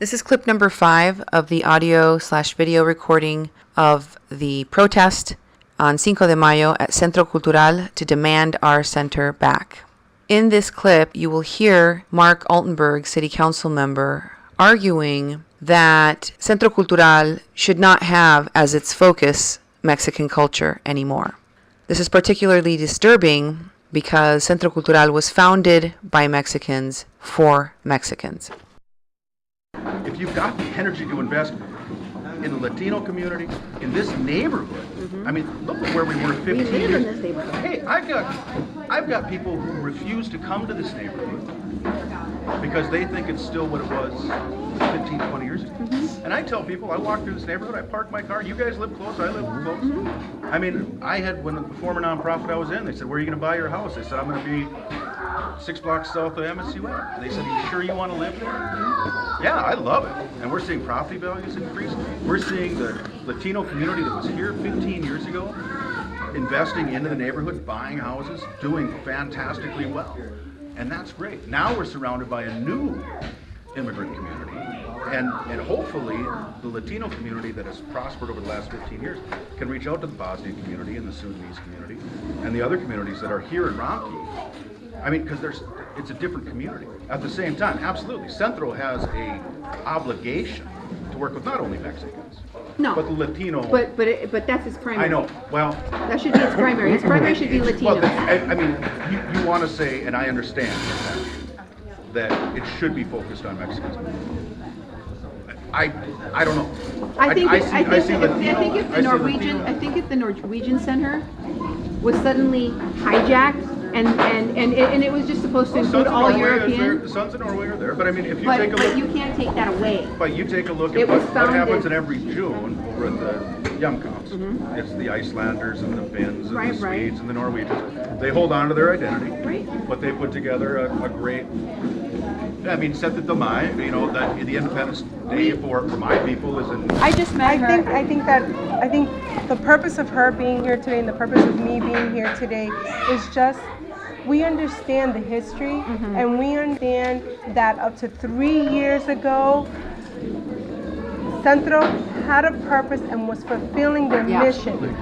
This is clip number 5 of the audio/video recording of the protest on Cinco de Mayo at Centro Cultural to demand our center back. In this clip, you will hear Mark Altenburg, city council member, arguing that Centro Cultural should not have as its focus Mexican culture anymore. This is particularly disturbing because Centro Cultural was founded by Mexicans for Mexicans. If you've got the energy to invest in the Latino community, in this neighborhood, I mean, look at where we were 15 years. We live in this neighborhood. Hey, I've got people who refuse to come to this neighborhood because they think it's still what it was 15, 20 years ago. And I tell people, I walk through this neighborhood, I park my car, you guys live close, I live close. I mean, I had, when the former nonprofit I was in, they said, where are you going to buy your house? I said, I'm going to be 6 blocks south of MSUM. They said, are you sure you want to live there? Yeah, I love it. And we're seeing property values increase. We're seeing the Latino community that was here 15 years ago investing into the neighborhood, buying houses, doing fantastically well. And that's great. Now we're surrounded by a new immigrant community. And hopefully the Latino community that has prospered over the last 15 years can reach out to the Bosnian community and the Sudanese community and the other communities that are here in Romkey. I mean, because it's a different community. At the same time, absolutely, Centro has a obligation to work with not only Mexicans, but the Latino. But that's its primary. I know. Well, that should be its primary. Its primary should be Latino. Well, I mean, you want to say, and I understand that it should be focused on Mexicans. I don't know. I think if the Norwegian Center was suddenly hijacked and it was just supposed to include all European. The Sons of Norway are there, but I mean, if you take a look, but you can't take that away. But you take a look at what happens in every June over at the MSUM. It's the Icelanders and the Finns and the Swedes and the Norwegians. They hold on to their identity, but they put together a great. I mean, 7th of May, you know, that the Independence Day for my people is in. I think the purpose of her being here today and the purpose of me being here today is just, we understand the history and we understand that up to 3 years ago, Centro had a purpose and was fulfilling their mission.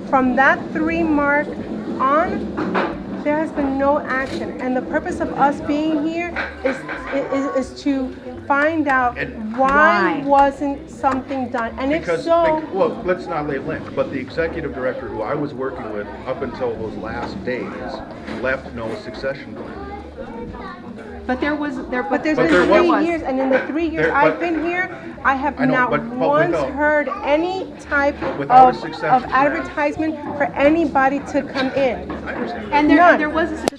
From that 3 mark on, there has been no action, and the purpose of us being here is to find out why wasn't something done, and well, let's not lay link, but the executive director who I was working with up until those last days left no succession plan. But there's been 3 years, and in the 3 years I've been here, I have not once heard any type of advertisement for anybody to come in. I understand. And there was a